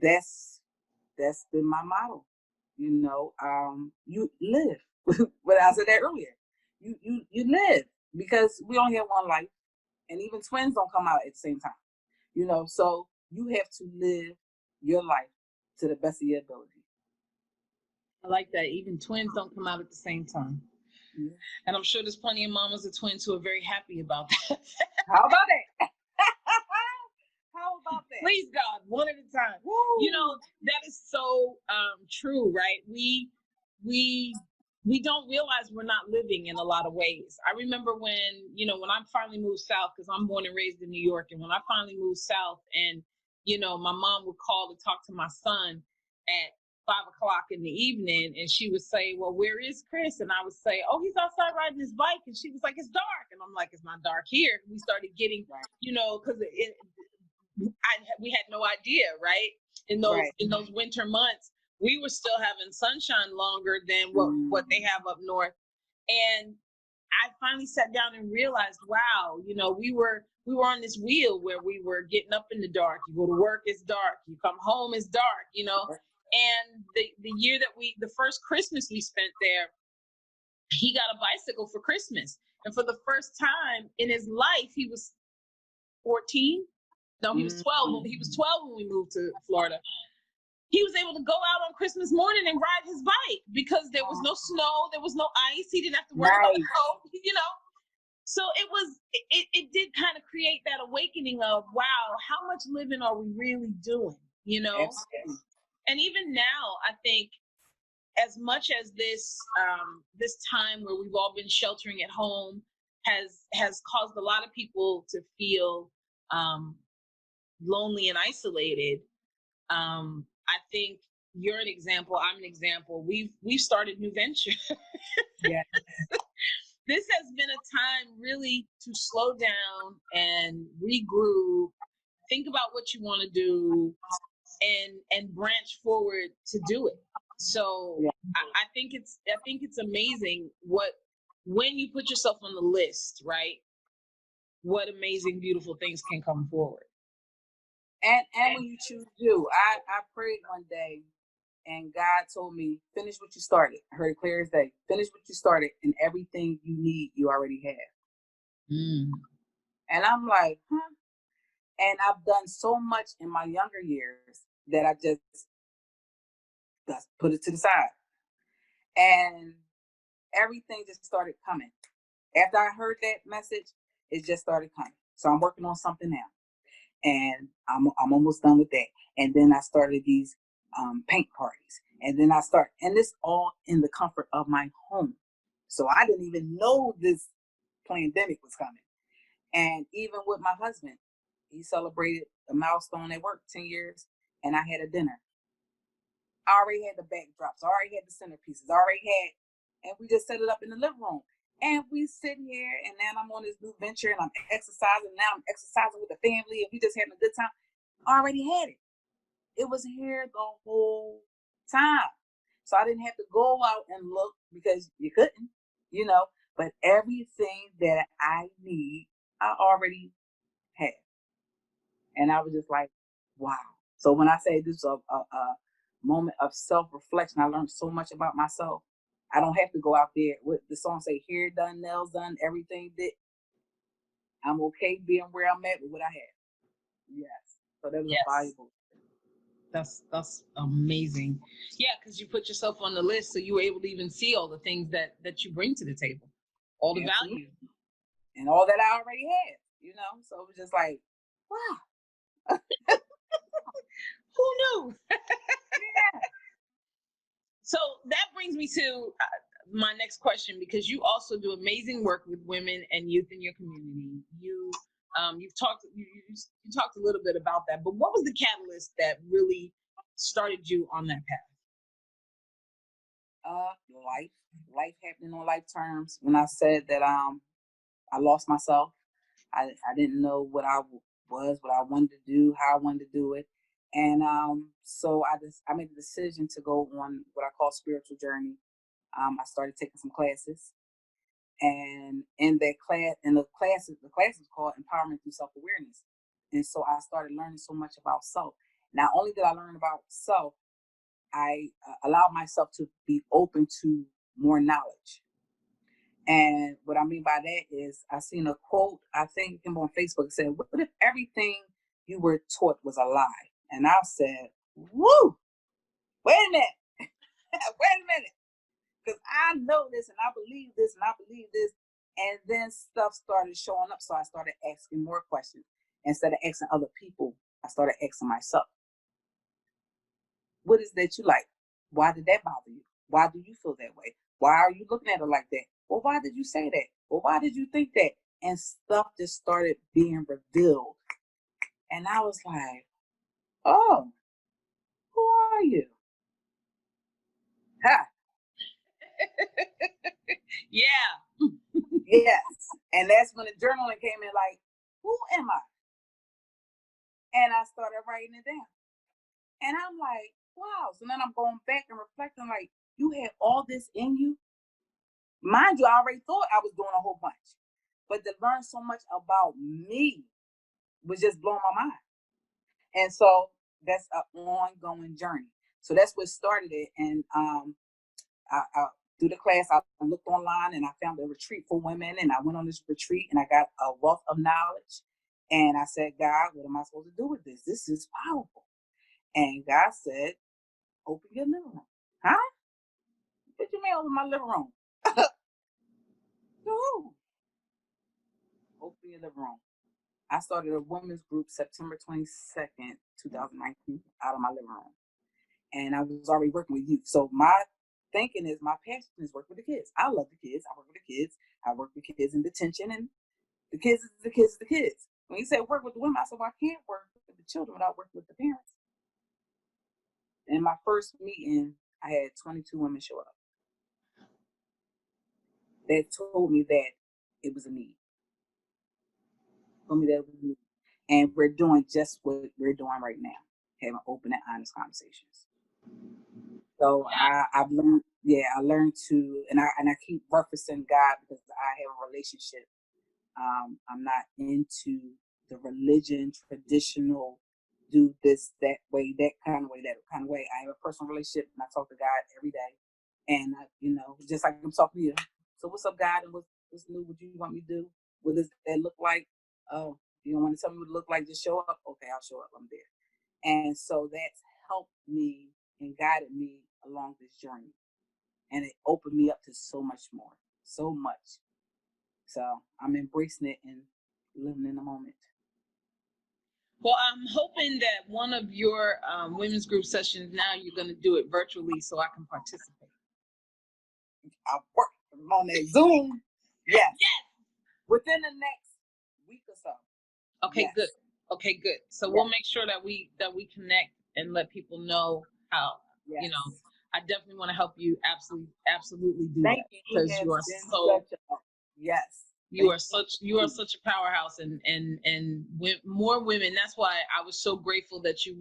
that's been my motto. You live. But I said that earlier. You live because we only have one life, and even twins don't come out at the same time. So you have to live your life to the best of your ability. I like that. Even twins don't come out at the same time. Yeah. And I'm sure there's plenty of mamas of twins who are very happy about that. How about that? How about that? Please, God, one at a time. Woo! That is so true, right? We don't realize we're not living in a lot of ways. I remember when I finally moved south, because I'm born and raised in New York, and when I finally moved south, and my mom would call to talk to my son at 5:00 in the evening, and she would say, well, where is Chris? And I would say, oh, he's outside riding his bike. And she was like, it's dark. And I'm like, it's not dark here. We started getting, because we had no idea, right? in those winter months, we were still having sunshine longer than what they have up north. And I finally sat down and realized, wow, we were on this wheel where we were getting up in the dark. You go to work, it's dark. You come home, it's dark. And the first Christmas we spent there, he got a bicycle for Christmas. And for the first time in his life, he was 14. No, he was 12. He was 12 when we moved to Florida. He was able to go out on Christmas morning and ride his bike because there was no snow, there was no ice. He didn't have to worry about the cold, So it did kind of create that awakening of, wow, how much living are we really doing, Absolutely. And even now, I think, as much as this time where we've all been sheltering at home has caused a lot of people to feel lonely and isolated, I think you're an example. I'm an example. We've started new venture. Yeah. This has been a time really to slow down and regroup, think about what you want to do, and branch forward to do it. So yeah. I think it's amazing when you put yourself on the list, right? What amazing, beautiful things can come forward. And when you choose to do, I prayed one day, and God told me, finish what you started. I heard it clear as day. Finish what you started, and everything you need, you already have. And I'm like, huh? And I've done so much in my younger years that I just put it to the side. And everything just started coming. After I heard that message, it just started coming. So I'm working on something now. And I'm almost done with that. And then I started these paint parties. And then and this all in the comfort of my home. So I didn't even know this pandemic was coming. And even with my husband, he celebrated a milestone at work, 10 years, and I had a dinner. I already had the backdrops, I already had the centerpieces, and we just set it up in the living room. And we sit here, and now I'm on this new venture, and I'm exercising. Now I'm exercising with the family, and we just having a good time. I already had it. It was here the whole time. So I didn't have to go out and look because you couldn't, but everything that I need, I already had. And I was just like, wow. So when I say this is a moment of self-reflection, I learned so much about myself. I don't have to go out there with the song say hair done, nails done, everything did. I'm okay being where I'm at with what I have. Yes. So that was valuable. That's amazing. Yeah, because you put yourself on the list, so you were able to even see all the things that you bring to the table, all the value, and all that I already had. So it was just like, wow. Who knew? Yeah. So that brings me to my next question, because you also do amazing work with women and youth in your community. You've talked a little bit about that, but what was the catalyst that really started you on that path? Life happening on life terms. When I said that I lost myself, I didn't know what I was, what I wanted to do, how I wanted to do it. And so I made the decision to go on what I call spiritual journey. I started taking some classes, and the class is called Empowerment Through Self-Awareness. And so I started learning so much about self. Not only did I learn about self, I allowed myself to be open to more knowledge. And what I mean by that is I seen a quote, I think it came on Facebook, it said, what if everything you were taught was a lie? And I said, woo, wait a minute. Wait a minute. Because I know this and I believe this and I believe this. And then stuff started showing up. So I started asking more questions. Instead of asking other people, I started asking myself, what is that you like? Why did that bother you? Why do you feel that way? Why are you looking at it like that? Well, why did you say that? Well, why did you think that? And stuff just started being revealed. And I was like, oh, who are you? Ha. Yeah. Yes. And that's when the journaling came in, like, who am I? And I started writing it down. And I'm like, wow. So then I'm going back and reflecting, like, you had all this in you. Mind you, I already thought I was doing a whole bunch. But to learn so much about me was just blowing my mind. And so that's an ongoing journey. So that's what started it. And I through the class, I looked online and I found a retreat for women. And I went on this retreat and I got a wealth of knowledge. And I said, God, what am I supposed to do with this? This is powerful. And God said, open your living room. Huh? What you mean open my living room? No. Open your living room. I started a women's group September 22nd, 2019, out of my living room. And I was already working with youth. So my thinking is my passion is work with the kids. I love the kids. I work with the kids. I work with kids in detention, and the kids is the kids is the kids. When you say work with the women, I said, well, I can't work with the children without working with the parents. In my first meeting, I had 22 women show up. That told me that it was a need. Told me that it was a need. And we're doing just what we're doing right now, having open and honest conversations. So I've learned, I learned to, and I keep referencing God because I have a relationship. I'm not into the religion, traditional, do this, that way, that kind of way, that kind of way. I have a personal relationship and I talk to God every day. And, just like I'm talking to you. So what's up, God? And what's new? What do you want me to do? What does that look like? Oh, you don't want to tell me what it look like? Just show up. Okay, I'll show up. I'm there. And so that's helped me and guided me along this journey. And it opened me up to so much more, so much. So I'm embracing it and living in the moment. Well, I'm hoping that one of your women's group sessions now you're going to do it virtually so I can participate. I'll work on that Zoom. Yes. Within the next week or so. Okay, Yes. good. Okay, good. So we'll make sure that we connect and let people know how. Yes. I definitely want to help you. Absolutely do Thank that you. because you are so. Yes. You are such a powerhouse, and with more women. That's why I was so grateful that you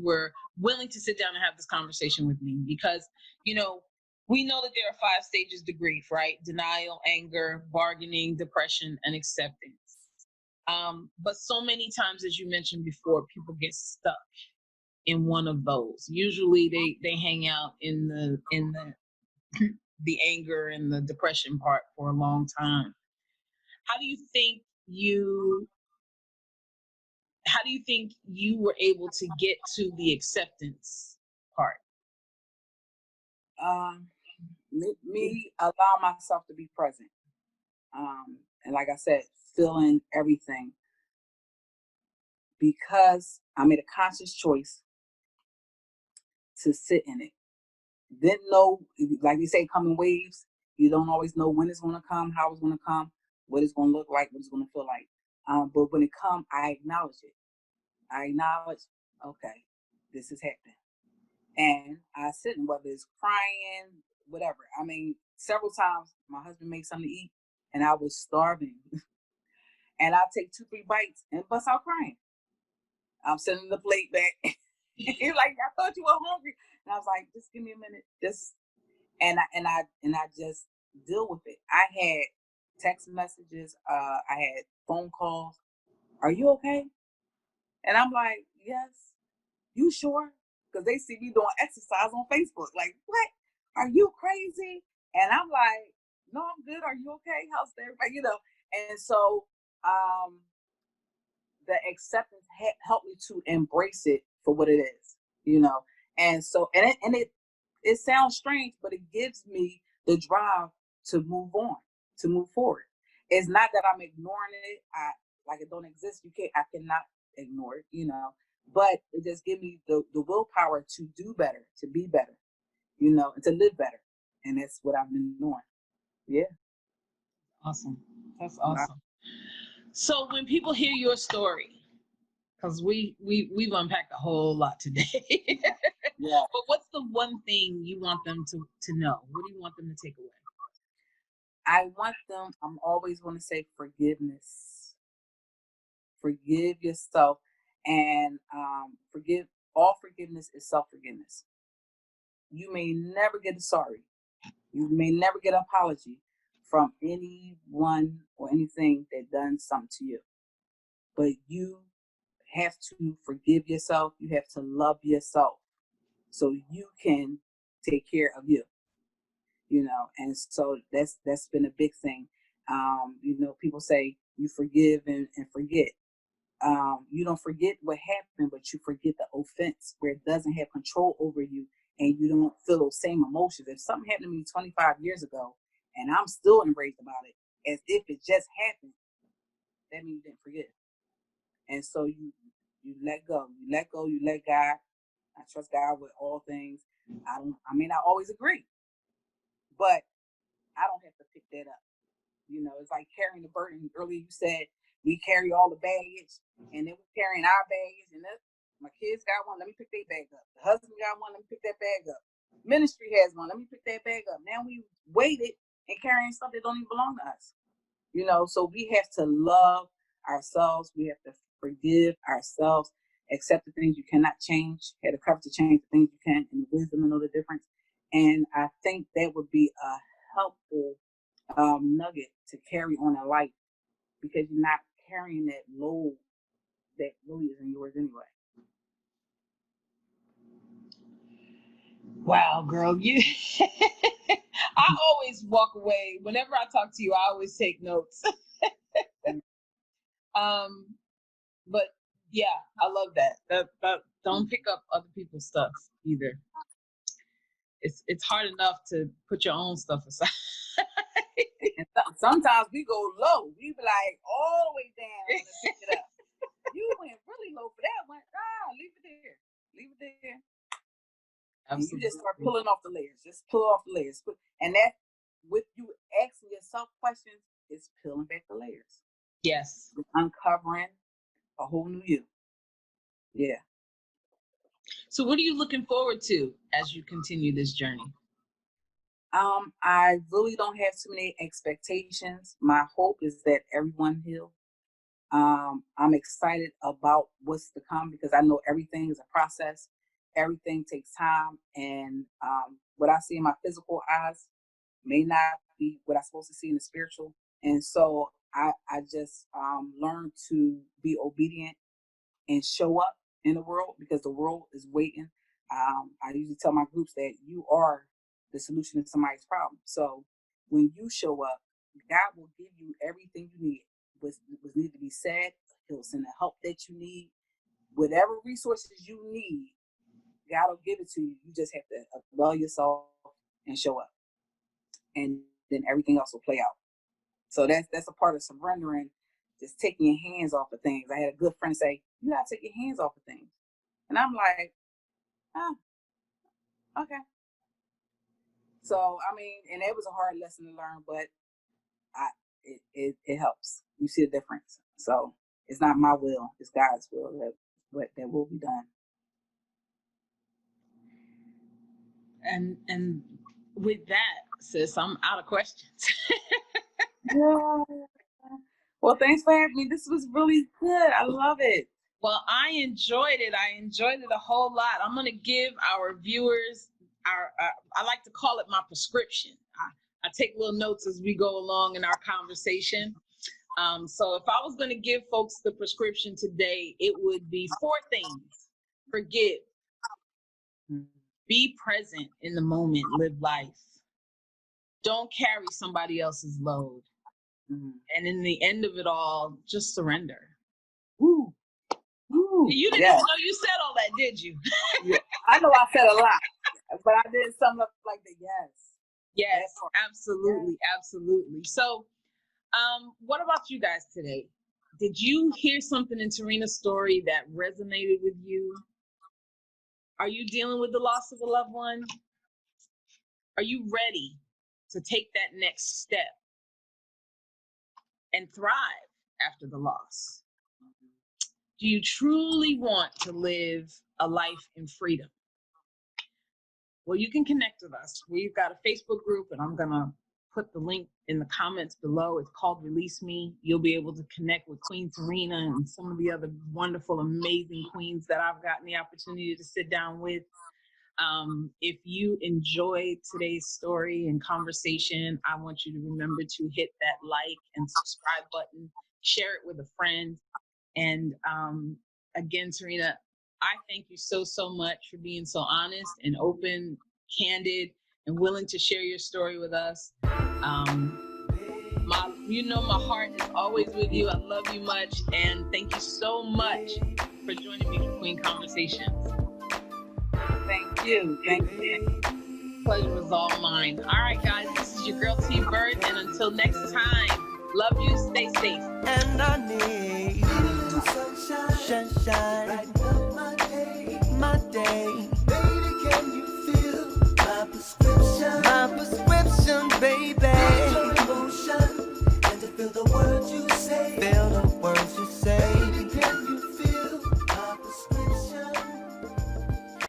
were willing to sit down and have this conversation with me because we know that there are 5 stages to grief, right? Denial, anger, bargaining, depression, and acceptance. But so many times, as you mentioned before, people get stuck in one of those. Usually, they hang out in the anger and the depression part for a long time. How do you think you were able to get to the acceptance part? Me allow myself to be present. And like I said, feeling everything because I made a conscious choice to sit in it. Didn't know, like you say, come in waves. You don't always know when it's going to come, how it's going to come, what it's going to look like, what it's going to feel like. But when it comes, I acknowledge it. I acknowledge, okay, this is happening. And I sit in, whether it's crying, whatever. I mean, several times my husband made something to eat and I was starving. And I'll take 2, 3 bites and bust out crying. I'm sending the plate back. He's like, I thought you were hungry. And I was like, just give me a minute. And I just deal with it. I had text messages, I had phone calls. Are you okay? And I'm like, yes. You sure? Because they see me doing exercise on Facebook. Like, what? Are you crazy? And I'm like, no, I'm good. Are you okay? How's everybody? And so the acceptance helped me to embrace it for what it is. And so, it sounds strange, but it gives me the drive to move on, to move forward. It's not that I'm ignoring it. Like it don't exist. I cannot ignore it. But it just gives me the willpower to do better, to be better, and to live better. And that's what I've been doing. Yeah. Awesome. That's awesome. So when people hear your story, because we've unpacked a whole lot today. Yeah. But what's the one thing you want them to know? What do you want them to take away? I'm always going to say forgiveness. Forgive yourself and forgive all forgiveness is self-forgiveness. You may never get a sorry. You may never get an apology from anyone or anything that done something to you. But you have to forgive yourself. You have to love yourself so you can take care of you. And so that's been a big thing. People say you forgive and forget. You don't forget what happened, but you forget the offense where it doesn't have control over you and you don't feel those same emotions. If something happened to me 25 years ago and I'm still enraged about it as if it just happened, that means you didn't forget. And so you let go, you let God. I trust God with all things. I may not always agree, but I don't have to pick that up. It's like carrying the burden. Earlier you said we carry all the baggage, and then we're carrying our baggage, and my kids got one, let me pick their bag up. The husband got one, let me pick that bag up. Ministry has one, let me pick that bag up. Now we weighted and carrying stuff that don't even belong to us. So we have to love ourselves. We have to forgive ourselves, accept the things you cannot change, have the courage to change the things you can, and the wisdom to know the difference. And I think that would be a helpful nugget to carry on in life, because you're not carrying that load that really isn't yours anyway. Wow, girl, you. I always walk away whenever I talk to you. I always take notes. But yeah, I love that. That don't pick up other people's stuff either. It's hard enough to put your own stuff aside. And sometimes we go low. We be like all the way down and pick it up. You went really low for that one. Leave it there. Leave it there. Absolutely. And you just start pulling off the layers. Just pull off the layers. And that, with you asking yourself questions, is peeling back the layers. Yes. Uncovering a whole new you. Yeah. So what are you looking forward to as you continue this journey? I really don't have too many expectations. My hope is that everyone heals. I'm excited about what's to come, because I know everything is a process. Everything takes time, and what I see in my physical eyes may not be what I'm supposed to see in the spiritual. And so I just learned to be obedient and show up in the world, because the world is waiting. I usually tell my groups that you are the solution to somebody's problem. So when you show up, God will give you everything you need. Was need to be said. He'll send the help that you need. Whatever resources you need, God will give it to you. You just have to avail yourself and show up, and then everything else will play out. So that's a part of surrendering, just taking your hands off of things. I had a good friend say, "You gotta take your hands off of things," and I'm like, "Oh, okay." So I mean, and it was a hard lesson to learn, but it helps. You see the difference. So it's not my will; it's God's will that will be done. And with that, sis, I'm out of questions. Yeah. Well, thanks for having me. This was really good. I love it. Well, I enjoyed it. I enjoyed it a whole lot. I'm going to give our viewers I like to call it my prescription. I take little notes as we go along in our conversation. So if I was going to give folks the prescription today, it would be 4 things. Forgive. Be present in the moment. Live life. Don't carry somebody else's load. And in the end of it all, just surrender. Woo. Woo. You didn't even know you said all that, did you? Yeah. I know I said a lot, but I did something like that. Yes, absolutely, absolutely. So, what about you guys today? Did you hear something in Terrina's story that resonated with you? Are you dealing with the loss of a loved one? Are you ready to take that next step and thrive after the loss? Do you truly want to live a life in freedom? Well, you can connect with us. We've got a Facebook group, and I'm going to put the link in the comments below. It's called Release Me. You'll be able to connect with Queen Terrina and some of the other wonderful, amazing queens that I've gotten the opportunity to sit down with. If you enjoyed today's story and conversation, I want you to remember to hit that like and subscribe button, share it with a friend. And again, Terrina, I thank you so, so much for being so honest and open, candid, and willing to share your story with us. My heart is always with you. I love you much. And thank you so much for joining me for Queen Conversations. Thank you. Thank you. Pleasure was all mine. All right, guys, this is your girl T Bird. And until next time, love you, stay safe. And I need sunshine, brighten up my day. Baby, can you feel my prescription? My prescription, baby. Feel your emotion and to feel the words you say. Feel